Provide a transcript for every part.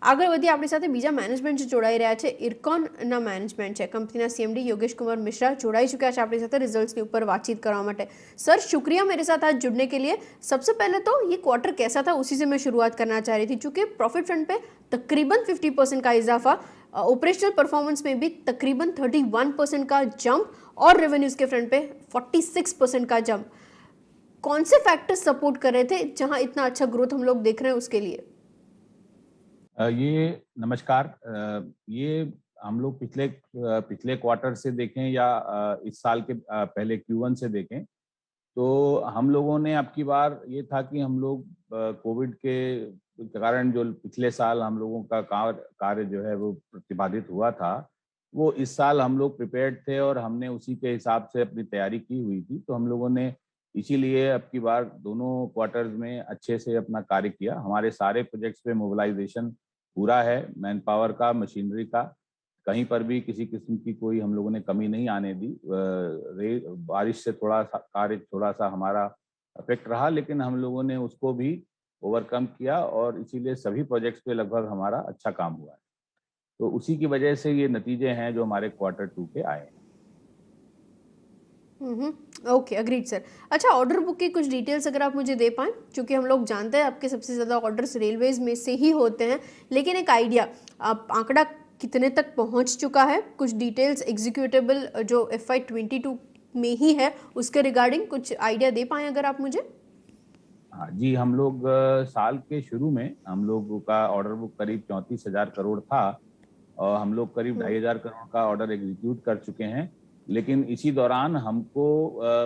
આગળ વધી આપણી સાથે બીજા મેનેજમેન્ટ જે જોડાઈ રહ્યા છે, ઇરકોનના મેનેજમેન્ટ છે, કંપનીના CMD योगेश कुमार मिश्रा जोड़ाई चुका है अपनी साथ रिजल्ट्स के ऊपर बातचीत करवा माटे। सर शुक्रिया मेरे साथ आज जुड़ने के लिए। सबसे पहले तो ये क्वार्टर कैसा था उसी से मैं शुरुआत करना चाह रही थी, चूंकि प्रॉफिट फ्रंट पे तकरीबन 50% का इजाफा, ऑपरेशनल परफॉर्मेंस में भी तकरीबन 31% का जंप और रेवेन्यूज के फ्रंट पे 46% का जंप। कौन से फैक्टर्स सपोर्ट कर रहे थे जहां इतना अच्छा ग्रोथ हम लोग देख रहे हैं उसके लिए? ये नमस्कार। ये हम लोग पिछले पिछले क्वार्टर से देखें या इस साल के पहले Q1 से देखें, तो हम लोगों ने अब की बार ये था कि हम लोग कोविड के कारण जो पिछले साल हम लोगों का कार्य जो है वो प्रतिबाधित हुआ था, वो इस साल हम लोग प्रिपेयर्ड थे और हमने उसी के हिसाब से अपनी तैयारी की हुई थी। तो हम लोगों ने इसीलिए अब की बार दोनों क्वार्टर्स में अच्छे से अपना कार्य किया। हमारे सारे प्रोजेक्ट्स पे मोबिलाइजेशन पूरा है, मैन पावर का, मशीनरी का, कहीं पर भी किसी किस्म की कोई हम लोगों ने कमी नहीं आने दी। बारिश से थोड़ा सा हमारा अफेक्ट रहा, लेकिन हम लोगों ने उसको भी ओवरकम किया और इसीलिए सभी प्रोजेक्ट्स पे लगभग हमारा अच्छा काम हुआ है। तो उसी की वजह से ये नतीजे हैं जो हमारे Q2 के आए हैं। Okay, agreed sir. अच्छा, ऑर्डर बुक की कुछ डिटेल्स अगर आप मुझे दे पाएं, क्योंकि हम लोग जानते हैं आपके सबसे ज़्यादा ऑर्डर्स रेलवेज में से ही होते हैं, लेकिन एक आइडिया, आप आंकड़ा कितने तक पहुंच चुका है, कुछ डिटेल्स एग्जीक्यूटेबल जो FY22 में ही है उसके रिगार्डिंग कुछ आइडिया दे पाएं अगर आप मुझे? हाँ जी, हम लोग साल के शुरू में हम लोगों का ऑर्डर बुक करीब 34,000 करोड़ था और हम लोग करीब 2,500 करोड़ का ऑर्डर एग्जीक्यूट कर चुके हैं। लेकिन इसी दौरान हमको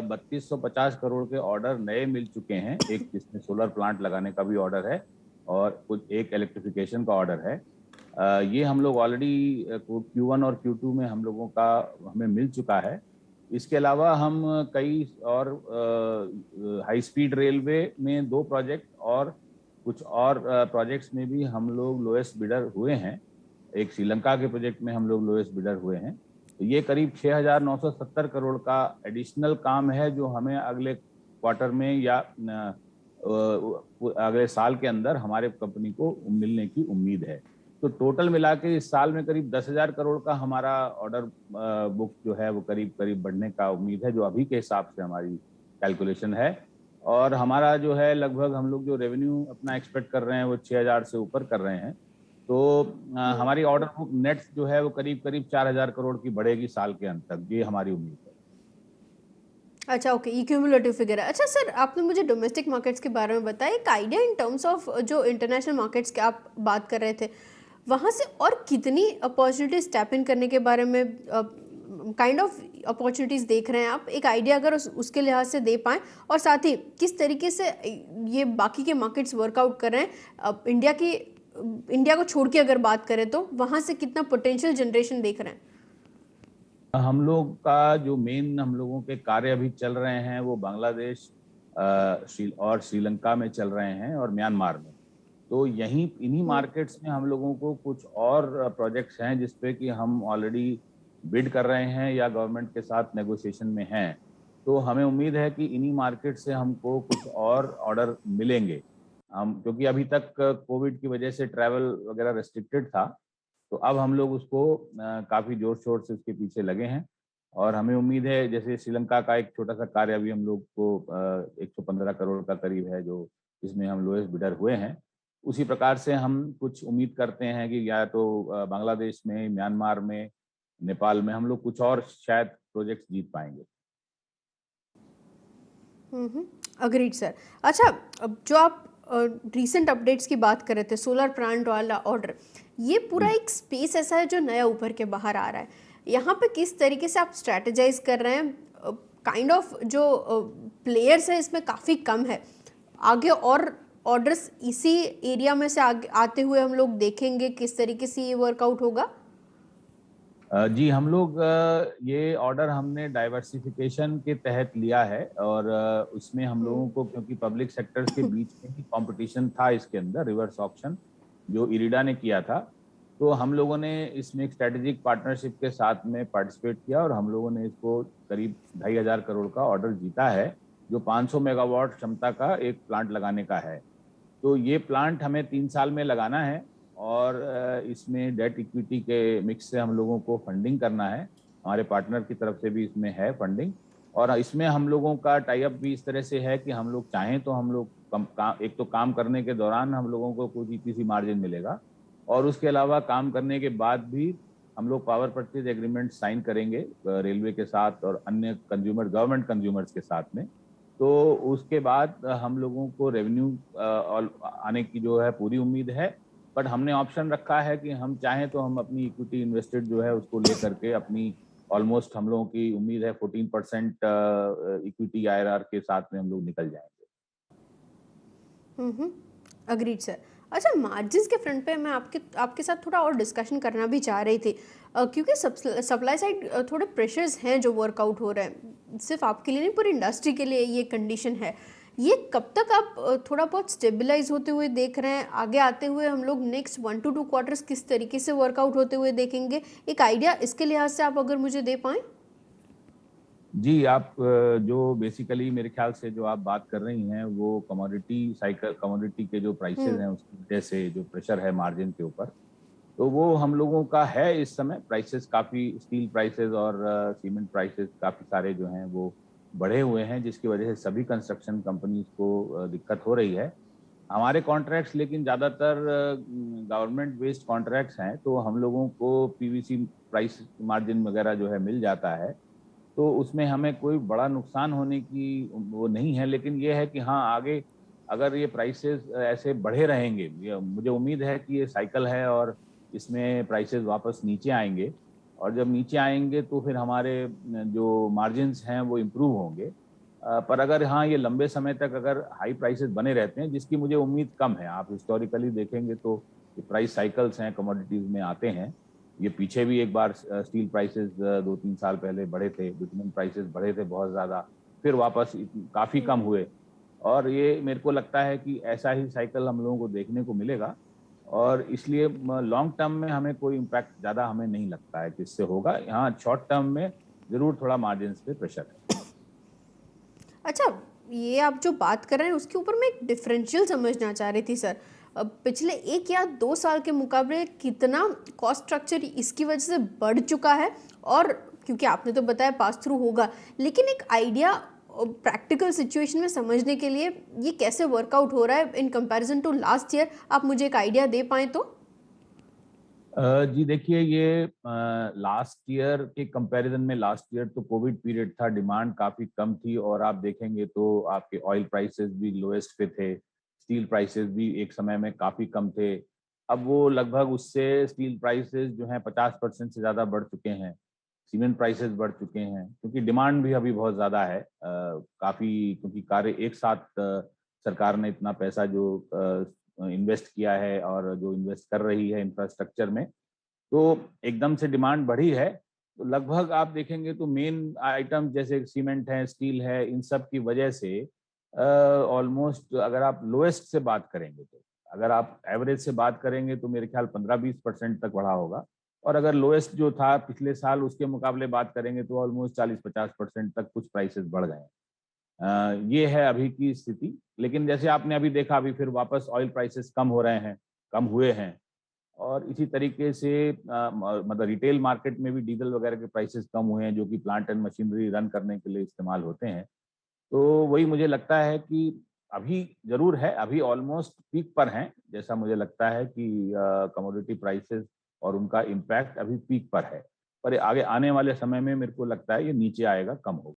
3,250 करोड़ के ऑर्डर नए मिल चुके हैं। एक जिसमें सोलर प्लांट लगाने का भी ऑर्डर है और कुछ एक इलेक्ट्रिफिकेशन का ऑर्डर है। ये हम लोग ऑलरेडी Q1 और Q2 में हम लोगों का हमें मिल चुका है। इसके अलावा हम कई और हाई स्पीड रेलवे में 2 प्रोजेक्ट और कुछ और प्रोजेक्ट्स में भी हम लोग लोएस्ट बिडर हुए हैं। एक श्रीलंका के प्रोजेक्ट में हम लोग लोएस्ट बिडर हुए हैं। तो ये करीब 6,970 करोड़ का एडिशनल काम है जो हमें अगले क्वार्टर में या अगले साल के अंदर हमारे कंपनी को मिलने की उम्मीद है। तो टोटल मिला के इस साल में करीब 10,000 करोड़ का हमारा ऑर्डर बुक जो है वो करीब करीब बढ़ने का उम्मीद है, जो अभी के हिसाब से हमारी कैलकुलेशन है। और हमारा जो है लगभग हम लोग जो रेवेन्यू अपना एक्सपेक्ट कर रहे हैं वो 6,000 से ऊपर कर रहे हैं। तो हमारी ऑर्डर बुक नेट जो है वो करीब करीब 4,000 करोड़ की बढ़ेगी साल के अंत तक, ये हमारी उम्मीद है। अच्छा, ओके, ये क्यूमुलेटिव फिगर है। अच्छा सर, आपने मुझे डोमेस्टिक मार्केट्स के बारे में बताया, एक आइडिया इन टर्म्स ऑफ जो इंटरनेशनल मार्केट्स की आप बात कर रहे थे, वहाँ से और कितनी अपॉर्चुनिटीज टैप इन करने के बारे में काइंड ऑफ अपॉर्चुनिटीज देख रहे हैं आप? एक आइडिया अगर उसके लिहाज से दे पाएं, और साथ ही किस तरीके से ये बाकी के मार्केट्स वर्कआउट कर रहे हैं, इंडिया को छोड़ के अगर बात करें तो वहाँ से कितना पोटेंशियल जनरेशन देख रहे हैं? हम लोग का जो मेन हम लोगों के कार्य अभी चल रहे हैं वो बांग्लादेश और श्रीलंका में चल रहे हैं और म्यांमार में। तो इन्हीं मार्केट्स में हम लोगों को कुछ और प्रोजेक्ट्स हैं जिसपे कि हम ऑलरेडी बिड कर रहे हैं या गवर्नमेंट के साथ नेगोशिएशन में हैं। तो हमें उम्मीद है कि इन्हीं मार्केट से हमको कुछ और ऑर्डर मिलेंगे। हम क्योंकि अभी तक कोविड की वजह से ट्रैवल वगैरह रेस्ट्रिक्टेड था, तो अब हम लोग उसको काफ़ी जोर शोर से उसके पीछे लगे हैं और हमें उम्मीद है, जैसे श्रीलंका का एक छोटा सा कार्य अभी हम लोग को 115 करोड़ का करीब है जो जिसमें हम लोएस्ट बिडर हुए हैं। उसी प्रकार से हम कुछ उम्मीद करते हैं कि या तो बांग्लादेश में, म्यांमार में, नेपाल में हम लोग कुछ और शायद प्रोजेक्ट्स जीत पाएंगे। Agreed sir. अच्छा, अब जो आप रीसेंट अपडेट्स की बात कर रहे थे, सोलर प्लांट वाला ऑर्डर, ये पूरा एक स्पेस ऐसा है जो नया उभर के बाहर आ रहा है। यहाँ पे किस तरीके से आप स्ट्रैटेजाइज कर रहे हैं? काइंड ऑफ जो प्लेयर्स है इसमें काफ़ी कम है, आगे और ऑर्डर्स इसी एरिया में से आगे आते हुए हम लोग देखेंगे, किस तरीके से ये वर्कआउट होगा? जी, हम लोग ये ऑर्डर हमने डाइवर्सिफिकेशन के तहत लिया है और उसमें हम लोगों को, क्योंकि पब्लिक सेक्टर्स के बीच में ही कंपटीशन था इसके अंदर, रिवर्स ऑक्शन जो इरिडा ने किया था, तो हम लोगों ने इसमें एक स्ट्रेटेजिक पार्टनरशिप के साथ में पार्टिसिपेट किया और हम लोगों ने इसको करीब 2,500 करोड़ का ऑर्डर जीता है, जो 500 मेगावाट क्षमता का एक प्लांट लगाने का है। तो ये प्लांट हमें 3 साल में लगाना है और इसमें डेट इक्विटी के मिक्स से हम लोगों को फंडिंग करना है। हमारे पार्टनर की तरफ से भी इसमें है फंडिंग, और इसमें हम लोगों का टाई अप भी इस तरह से है कि हम लोग चाहें तो हम लोग एक तो काम करने के दौरान हम लोगों को कुछ ईपीसी मार्जिन मिलेगा, और उसके अलावा काम करने के बाद भी हम लोग पावर परचेज एग्रीमेंट साइन करेंगे रेलवे के साथ और अन्य कंज्यूमर गवर्नमेंट कंज्यूमर्स के साथ में। तो उसके बाद हम लोगों को रेवेन्यू आने की जो है पूरी उम्मीद है। बट हमने ऑप्शन रखा है कि हम चाहें तो हम अपनी इक्विटी इन्वेस्टेड जो है उसको लेकर के अपनी ऑलमोस्ट हम लोगों की उम्मीद है 14% इक्विटी आईआरआर के साथ में हम लोग निकल जाएंगे। Agreed sir. अच्छा, मार्जिन्स के फ्रंट पे मैं आपके साथ थोड़ा और डिस्कशन करना भी चाह रही थी, क्योंकि सप्लाई साइड थोड़े प्रेशर्स हैं जो वर्कआउट हो रहे हैं, सिर्फ आपके लिए नहीं पूरी इंडस्ट्री के लिए ये कंडीशन है। ये कब तक आप थोड़ा बहुत स्टेबलाइज होते हुए देख रहे हैं? आगे आते हुए हम लोग नेक्स्ट 1 to 2 क्वार्टर्स किस तरीके से वर्कआउट होते हुए देखेंगे? एक आइडिया इसके लिहाज से आप अगर मुझे दे पाएँ। जी, आप जो बेसिकली मेरे ख्याल से जो आप बात कर रही हैं वो कमोडिटी के जो प्राइसेस हैं उसकी वजह से जो प्रेशर है मार्जिन के ऊपर, तो वो हम लोगों का है इस समय। प्राइसेस काफ़ी, स्टील प्राइसेस और सीमेंट प्राइसेस काफ़ी सारे जो हैं वो बढ़े हुए हैं, जिसकी वजह से सभी कंस्ट्रक्शन कंपनीज को दिक्कत हो रही है। हमारे कॉन्ट्रैक्ट्स लेकिन ज़्यादातर गवर्नमेंट बेस्ड कॉन्ट्रैक्ट्स हैं, तो हम लोगों को पीवीसी प्राइस मार्जिन वगैरह जो है मिल जाता है, तो उसमें हमें कोई बड़ा नुकसान होने की वो नहीं है। लेकिन ये है कि हाँ, आगे अगर ये प्राइसेस ऐसे बढ़े रहेंगे, मुझे उम्मीद है कि ये साइकिल है और इसमें प्राइसेस वापस नीचे आएंगे, और जब नीचे आएंगे तो फिर हमारे जो मार्जिन्स हैं वो इम्प्रूव होंगे। पर अगर हाँ, ये लंबे समय तक अगर हाई प्राइसेस बने रहते हैं, जिसकी मुझे उम्मीद कम है, आप हिस्टोरिकली देखेंगे तो ये प्राइस साइकिल्स हैं कमोडिटीज में आते हैं। ये पीछे भी एक बार स्टील प्राइसेस 2-3 साल पहले बढ़े थे, बिटुमेन प्राइसेस बढ़े थे बहुत ज़्यादा, फिर वापस काफ़ी कम हुए, और ये मेरे को लगता है कि ऐसा ही साइकिल हम लोगों को देखने को मिलेगा, और इसलिए लॉन्ग टर्म में हमें कोई इम्पैक्ट ज़्यादा हमें नहीं लगता है कि इससे होगा। हाँ, शॉर्ट टर्म में ज़रूर थोड़ा मार्जिन पे प्रेशर है। अच्छा, ये आप जो बात कर रहे हैं उसके ऊपर मैं एक डिफरेंशियल समझना चाह रही थी सर। पिछले 1 या 2 साल के मुकाबले कितना कॉस्ट स्ट्रक्चर इसकी वजह से बढ़ चुका है? और क्योंकि आपने तो बताया पास थ्रू होगा, लेकिन एक आइडिया प्रैक्टिकल सिचुएशन में समझने के लिए ये कैसे वर्कआउट हो रहा है in comparison to last year, आप मुझे एक आइडिया दे पाएँ तो? जी देखिए, ये लास्ट ईयर के कंपैरिजन में, लास्ट ईयर तो कोविड पीरियड था, डिमांड काफ़ी कम थी, और आप देखेंगे तो आपके ऑयल प्राइसेस भी लोएस्ट पे थे, स्टील प्राइसेस भी एक समय में काफ़ी कम थे। अब वो लगभग उससे स्टील प्राइसेस जो हैं 50% से ज़्यादा बढ़ चुके हैं, सीमेंट प्राइसेस बढ़ चुके हैं, क्योंकि डिमांड भी अभी बहुत ज़्यादा है। काफ़ी, क्योंकि कार्य एक साथ सरकार ने इतना पैसा जो इन्वेस्ट किया है और जो इन्वेस्ट कर रही है इंफ्रास्ट्रक्चर में, तो एकदम से डिमांड बढ़ी है। तो लगभग आप देखेंगे तो मेन आइटम जैसे सीमेंट है, स्टील है, इन सब की वजह से ऑलमोस्ट अगर आप लोएस्ट से बात करेंगे, तो अगर आप एवरेज से बात करेंगे तो मेरे ख्याल 15-20% तक बढ़ा होगा, और अगर लोएस्ट जो था पिछले साल उसके मुकाबले बात करेंगे तो ऑलमोस्ट 40-50% तक कुछ प्राइसेस बढ़ गए हैं। ये है अभी की स्थिति। लेकिन जैसे आपने अभी देखा, अभी फिर वापस ऑयल प्राइसेस कम हो रहे हैं, कम हुए हैं, और इसी तरीके से मतलब रिटेल मार्केट में भी डीजल वगैरह के प्राइसेस कम हुए हैं, जो कि प्लांट एंड मशीनरी रन करने के लिए इस्तेमाल होते हैं। तो वही मुझे लगता है कि अभी ज़रूर है, अभी ऑलमोस्ट पीक पर हैं, जैसा मुझे लगता है कि कमोडिटी प्राइसेस और उनका इम्पैक्ट अभी पीक पर है। पर आगे आने वाले समय में मेरे को लगता है ये नीचे आएगा, कम होगा।